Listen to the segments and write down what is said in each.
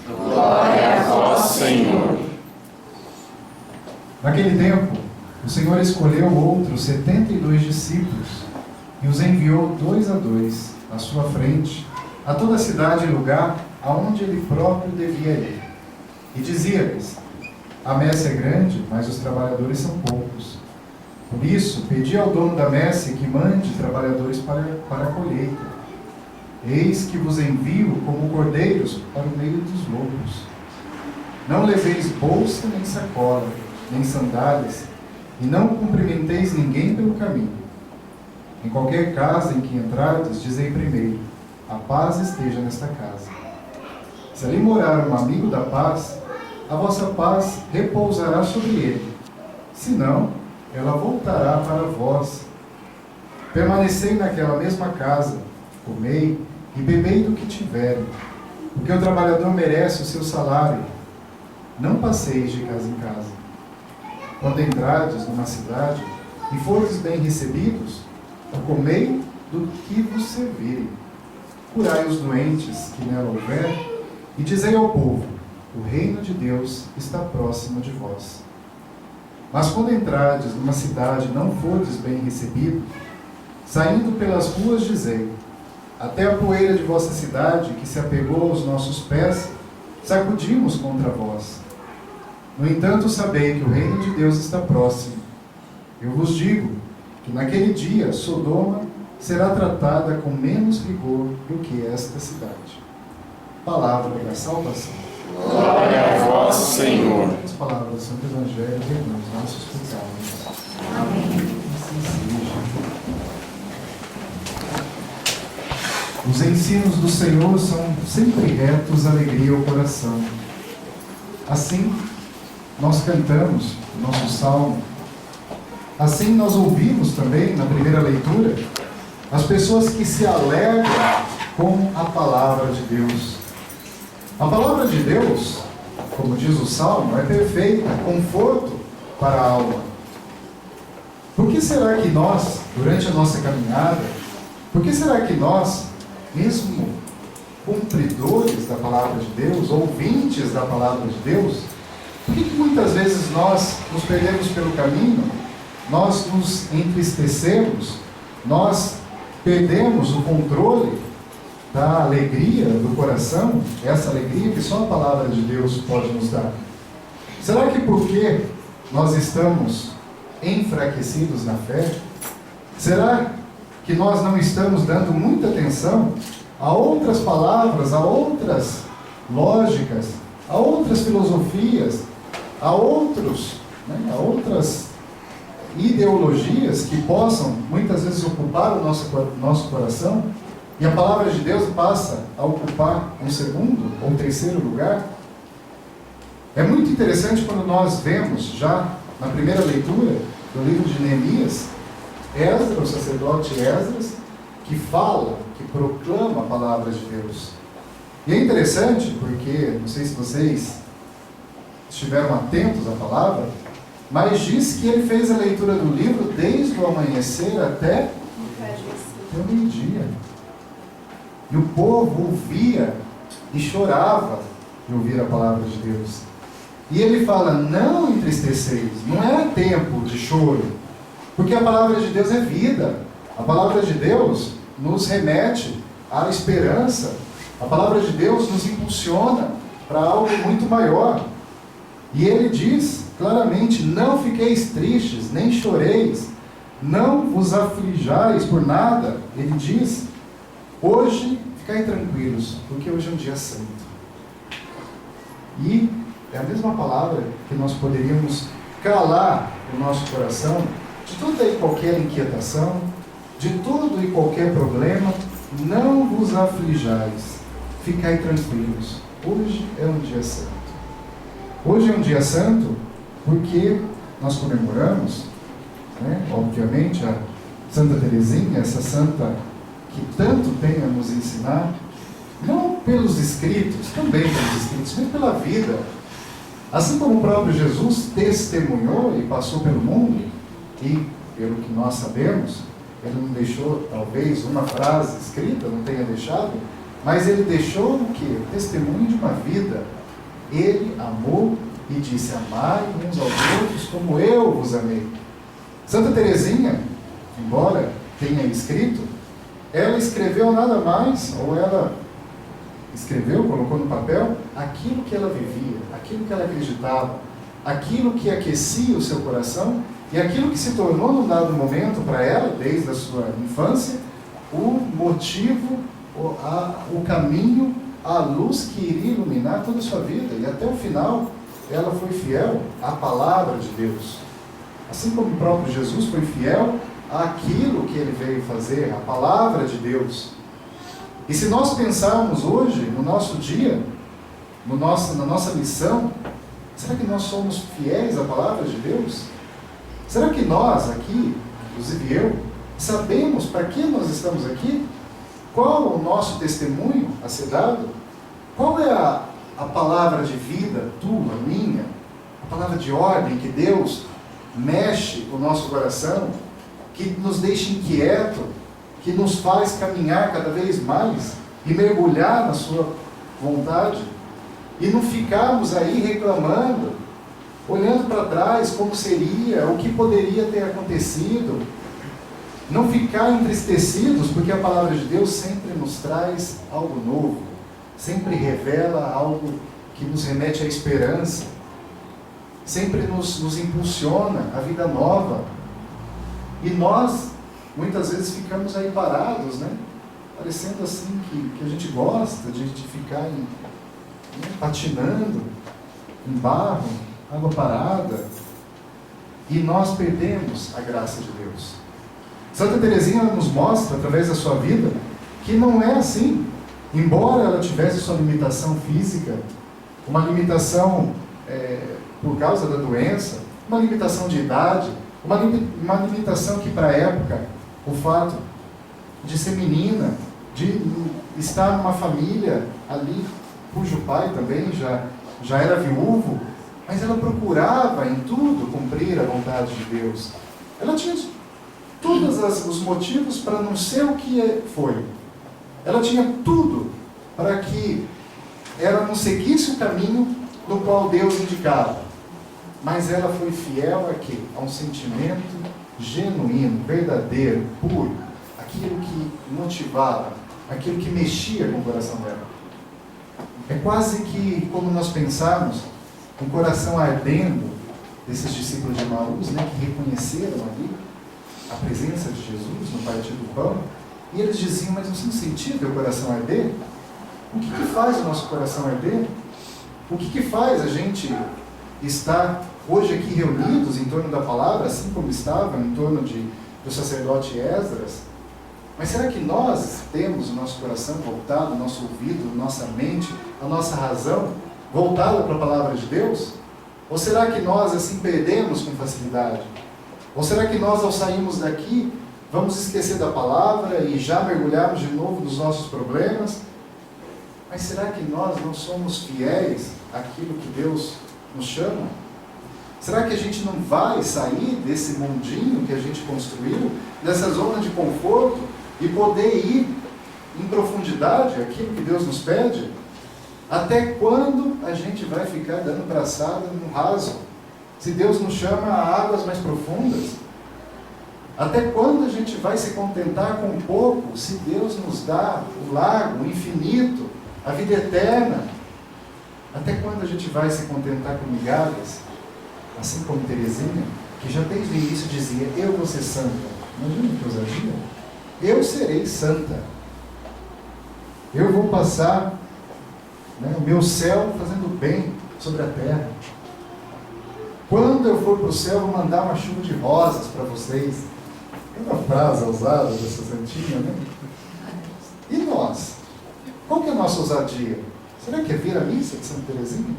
Glória a vós, Senhor. Naquele tempo, o Senhor escolheu outros 72 discípulos e os enviou 2 a 2 à sua frente, a toda a cidade e lugar aonde ele próprio devia ir. E dizia-lhes: a messe é grande, mas os trabalhadores são poucos. Por isso, pedi ao dono da messe que mande trabalhadores para a colheita. Eis que vos envio como cordeiros para o meio dos lobos. Não leveis bolsa nem sacola, nem sandálias, e não cumprimenteis ninguém pelo caminho. Em qualquer casa em que entrardes, dizei primeiro: a paz esteja nesta casa. Se ali morar um amigo da paz, a vossa paz repousará sobre ele. Senão, ela voltará para vós. Permanecei naquela mesma casa, comei e bebei do que tiverem, porque o trabalhador merece o seu salário. Não passeis de casa em casa. Quando entrardes numa cidade e fordes bem recebidos, comei do que vos servirem. Curai os doentes que nela houver, e dizei ao povo: o reino de Deus está próximo de vós. Mas quando entrardes numa cidade e não fordes bem recebido, saindo pelas ruas dizei: até a poeira de vossa cidade, que se apegou aos nossos pés, sacudimos contra vós. No entanto, sabei que o reino de Deus está próximo. Eu vos digo que naquele dia Sodoma será tratada com menos rigor do que esta cidade. Palavra da salvação. Glória a vós, Senhor. As palavras do Santo Evangelho perdoam os nossos pecados. Amém. Assim seja. Os ensinos do Senhor são sempre retos, alegria ao coração. Assim, nós cantamos o nosso salmo. Assim, nós ouvimos também, na primeira leitura, as pessoas que se alegram com a palavra de Deus. A palavra de Deus, como diz o salmo, é perfeita, conforto para a alma. Por que será que nós, durante a nossa caminhada, por que será que nós, mesmo cumpridores da palavra de Deus, ouvintes da palavra de Deus, por que muitas vezes nós nos perdemos pelo caminho, nós nos entristecemos, nós perdemos o controle da alegria do coração, essa alegria que só a palavra de Deus pode nos dar? Será que porque nós estamos enfraquecidos na fé? Será que nós não estamos dando muita atenção a outras palavras, a outras lógicas, a outras filosofias, a outras ideologias que possam muitas vezes ocupar o nosso coração, e a palavra de Deus passa a ocupar um segundo ou terceiro lugar? É muito interessante quando nós vemos já na primeira leitura do livro de Neemias, Esdras, o sacerdote Esdras, que fala, que proclama a palavra de Deus. E é interessante porque, não sei se vocês estiveram atentos à palavra, mas diz que ele fez a leitura do livro desde o amanhecer até o meio-dia. E o povo ouvia e chorava de ouvir a palavra de Deus. E ele fala: não entristeceis, não é tempo de choro, porque a palavra de Deus é vida. A palavra de Deus nos remete à esperança. A palavra de Deus nos impulsiona para algo muito maior. E ele diz claramente: não fiqueis tristes, nem choreis, não vos aflijais por nada. Ele diz: hoje ficai tranquilos, porque hoje é um dia santo. E é a mesma palavra que nós poderíamos calar o nosso coração de toda e qualquer inquietação, de todo e qualquer problema. Não vos aflijais, ficai tranquilos, hoje é um dia santo. Hoje é um dia santo porque nós comemoramos, obviamente, a Santa Teresinha, essa santa que tanto tem a nos ensinar, não pelos escritos, também pelos escritos, mas pela vida. Assim como o próprio Jesus testemunhou e passou pelo mundo, e pelo que nós sabemos, ele não deixou talvez uma frase escrita, não tenha deixado, mas ele deixou o quê? O testemunho de uma vida. Ele amou e disse: amai uns aos outros como eu vos amei. Santa Teresinha, embora tenha escrito, ela escreveu nada mais, ou ela escreveu, colocou no papel, aquilo que ela vivia, aquilo que ela acreditava, aquilo que aquecia o seu coração e aquilo que se tornou, num dado momento, para ela, desde a sua infância, o motivo, o caminho, a luz que iria iluminar toda a sua vida. E até o final, ela foi fiel à palavra de Deus. Assim como o próprio Jesus foi fiel àquilo que ele veio fazer, a palavra de Deus. E se nós pensarmos hoje, no nosso dia, na nossa missão, será que nós somos fiéis à palavra de Deus? Será que nós aqui, inclusive eu, sabemos para que nós estamos aqui? Qual o nosso testemunho a ser dado? Qual é a palavra de vida, tua, minha? A palavra de ordem que Deus mexe com o nosso coração, que nos deixa inquieto, que nos faz caminhar cada vez mais e mergulhar na sua vontade, e não ficarmos aí reclamando, olhando para trás como seria, o que poderia ter acontecido. Não ficar entristecidos, porque a palavra de Deus sempre nos traz algo novo, sempre revela algo que nos remete à esperança, sempre nos impulsiona a vida nova. E nós, muitas vezes, ficamos aí parados, né? Parecendo assim que a gente gosta de ficar patinando em barro, água parada, e nós perdemos a graça de Deus. Santa Teresinha nos mostra, através da sua vida, que não é assim. Embora ela tivesse sua limitação física, uma limitação por causa da doença, uma limitação de idade, uma limitação que, para a época, o fato de ser menina, de estar numa família ali, cujo pai também já era viúvo, mas ela procurava em tudo cumprir a vontade de Deus. Ela tinha todos os motivos para não ser o que foi. Ela tinha tudo para que ela não seguisse o caminho no qual Deus indicava. Mas ela foi fiel a quê? A um sentimento genuíno, verdadeiro, puro. Aquilo que motivava, aquilo que mexia com o coração dela. É quase que como nós pensarmos, um coração ardendo desses discípulos de Emaús, né, que reconheceram ali a presença de Jesus no partir do pão, e eles diziam: mas você não sentiu teu coração arder? O que faz o nosso coração arder? O que faz a gente estar hoje aqui reunidos em torno da palavra, assim como estavam em torno do sacerdote Esdras? Mas será que nós temos o nosso coração voltado, o nosso ouvido, nossa mente, a nossa razão voltada para a palavra de Deus? Ou será que nós assim perdemos com facilidade? Ou será que nós, ao sairmos daqui, vamos esquecer da palavra e já mergulharmos de novo nos nossos problemas? Mas será que nós não somos fiéis àquilo que Deus nos chama? Será que a gente não vai sair desse mundinho que a gente construiu, dessa zona de conforto, e poder ir em profundidade aquilo que Deus nos pede? Até quando a gente vai ficar dando braçada no raso? Se Deus nos chama a águas mais profundas? Até quando a gente vai se contentar com pouco, se Deus nos dá o largo, o infinito, a vida eterna? Até quando a gente vai se contentar com migalhas? Assim como Teresinha, que já desde o início dizia: eu vou ser santa. Imagina que ousadia. Eu serei santa. Eu vou passar, o meu céu fazendo bem sobre a terra. Quando eu for para o céu, eu vou mandar uma chuva de rosas para vocês. É uma frase ousada dessa santinha, né? E nós? Qual que é a nossa ousadia? Será que é vir à missa de Santa Teresinha?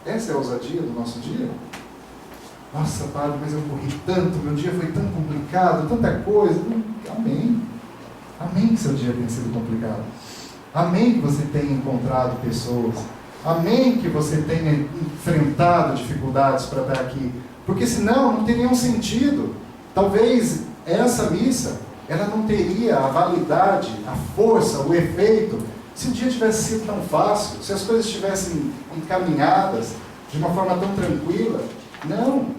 Essa é a ousadia do nosso dia? Nossa, padre, mas eu corri tanto, meu dia foi tão complicado, tanta coisa. Amém. Amém que seu dia tenha sido complicado. Amém que você tenha encontrado pessoas. Amém que você tenha enfrentado dificuldades para estar aqui. Porque senão não teria um sentido. Talvez essa missa, ela não teria a validade, a força, o efeito Se o dia tivesse sido tão fácil, se as coisas estivessem encaminhadas de uma forma tão tranquila, não.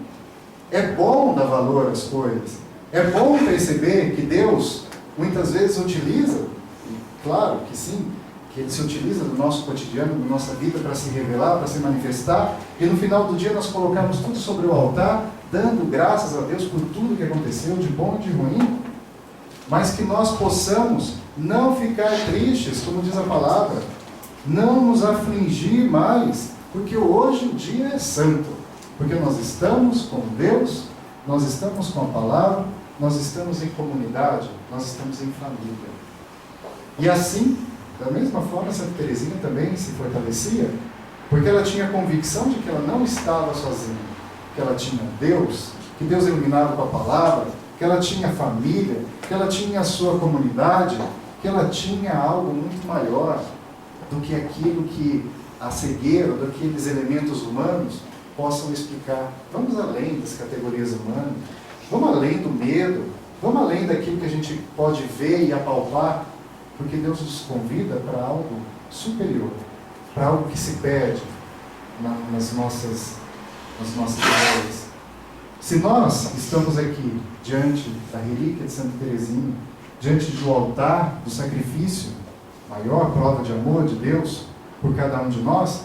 É bom dar valor às coisas. É bom perceber que Deus muitas vezes utiliza, e claro que sim, que Ele se utiliza do nosso cotidiano, da nossa vida para se revelar, para se manifestar, e no final do dia nós colocamos tudo sobre o altar, dando graças a Deus por tudo que aconteceu, de bom e de ruim, mas que nós possamos não ficar tristes, como diz a palavra, não nos afligir mais, porque hoje o dia é santo, porque nós estamos com Deus, nós estamos com a palavra, nós estamos em comunidade, nós estamos em família. E assim, da mesma forma, Santa Teresinha também se fortalecia, porque ela tinha a convicção de que ela não estava sozinha, que ela tinha Deus, que Deus iluminava com a palavra, que ela tinha família, que ela tinha a sua comunidade, que ela tinha algo muito maior do que aquilo que a cegueira, daqueles elementos humanos possam explicar. Vamos além das categorias humanas, vamos além do medo, vamos além daquilo que a gente pode ver e apalpar, porque Deus nos convida para algo superior, para algo que se perde nas nossas ideias. Se nós estamos aqui diante da relíquia de Santa Teresinha, diante do altar do sacrifício, maior prova de amor de Deus por cada um de nós,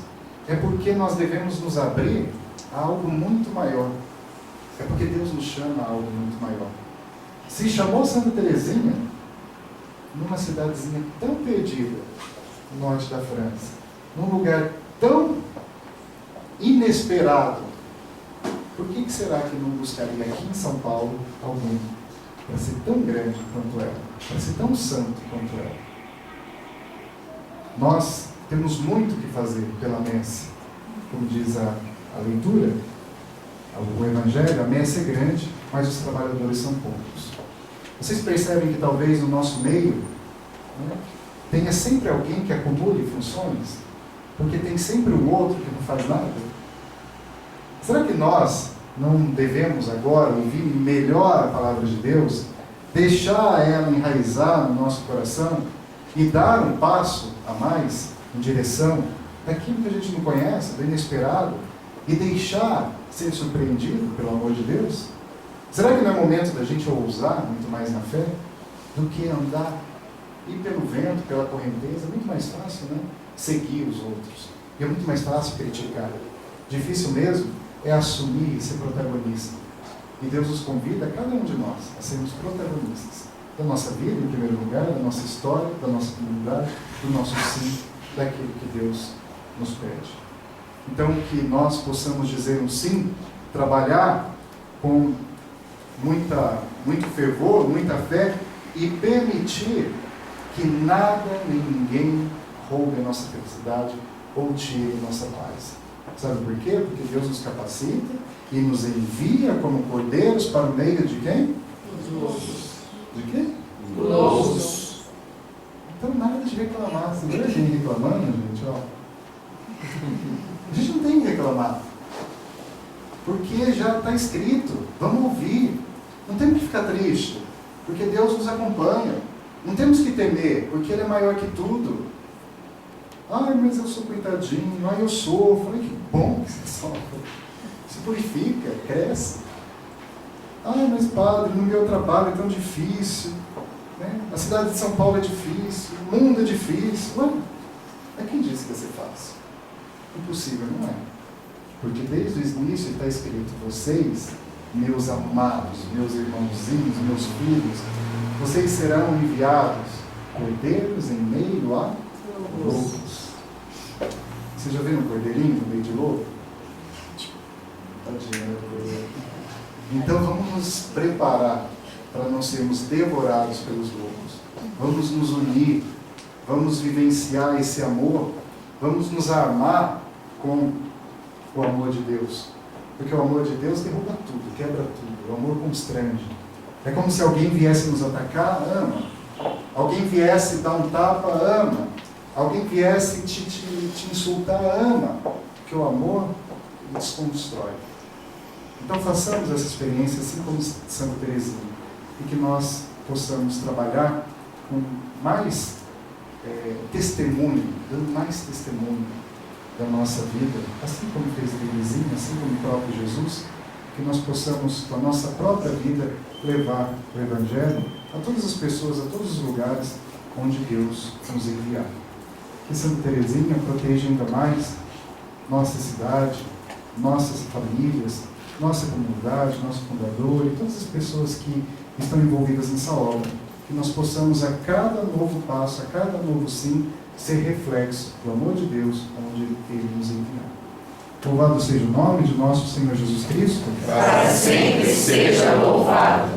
é porque nós devemos nos abrir a algo muito maior. É porque Deus nos chama a algo muito maior. Se chamou Santa Teresinha numa cidadezinha tão perdida no norte da França, num lugar tão inesperado, por que será que não buscaria aqui em São Paulo alguém para ser tão grande quanto ela, para ser tão santo quanto ela? Nós temos muito que fazer pela messe. Como diz a leitura, o Evangelho, a messe é grande, mas os trabalhadores são poucos. Vocês percebem que talvez no nosso meio, né, tenha sempre alguém que acumule funções? Porque tem sempre o outro que não faz nada? Será que nós não devemos agora ouvir melhor a palavra de Deus, deixar ela enraizar no nosso coração e dar um passo a mais em direção daquilo que a gente não conhece, do inesperado, e deixar ser surpreendido pelo amor de Deus? Será que não é momento da gente ousar muito mais na fé do que andar, ir pelo vento, pela correnteza? É muito mais fácil, né? Seguir os outros. E é muito mais fácil criticar. Difícil mesmo é assumir e ser protagonista. E Deus nos convida, cada um de nós, a sermos protagonistas da nossa vida, em primeiro lugar, da nossa história, da nossa comunidade, do nosso sim, daquilo que Deus nos pede. Então, que nós possamos dizer um sim, trabalhar com muito fervor, muita fé, e permitir que nada nem ninguém roube a nossa felicidade ou tire a nossa paz. Sabe por quê? Porque Deus nos capacita e nos envia como cordeiros para o meio de quem? Dos lobos. De quê? Lobos. Então nada de reclamar. Você vê a gente reclamando, gente? Ó. A gente não tem que reclamar. Porque já está escrito. Vamos ouvir. Não temos que ficar triste. Porque Deus nos acompanha. Não temos que temer, porque Ele é maior que tudo. Ai, mas eu sou coitadinho. Ai, eu sofro. Ai, que bom que você sofre. Se purifica, cresce. Ai, mas padre, no meu trabalho é tão difícil. Né? A cidade de São Paulo é difícil. O mundo é difícil. Ué, é quem disse que ia ser fácil? Impossível, não é? Porque desde o início está escrito: vocês, meus amados, meus irmãozinhos, meus filhos, vocês serão enviados cordeiros em meio a lobos. Você já viu um cordeirinho no meio de lobo? Tadinho, né? Então vamos nos preparar para não sermos devorados pelos lobos. Vamos nos unir, vamos vivenciar esse amor, vamos nos armar com o amor de Deus. Porque o amor de Deus derruba tudo, quebra tudo. O amor constrange. É como se alguém viesse nos atacar, ama. Alguém viesse dar um tapa, ama. Alguém viesse te insultar, ama. Porque o amor desconstrói. Então façamos essa experiência assim como Santa Teresinha. E que nós possamos trabalhar com mais testemunho, dando mais testemunho da nossa vida, assim como fez Teresinha, assim como o próprio Jesus, que nós possamos, com a nossa própria vida, levar o Evangelho a todas as pessoas, a todos os lugares onde Deus nos enviar. Que Santa Teresinha proteja ainda mais nossa cidade, nossas famílias, nossa comunidade, nosso fundador e todas as pessoas que estão envolvidas nessa obra. Que nós possamos, a cada novo passo, a cada novo sim, ser reflexo do amor de Deus onde Ele nos enviar. Louvado seja o nome de nosso Senhor Jesus Cristo. Para sempre seja louvado.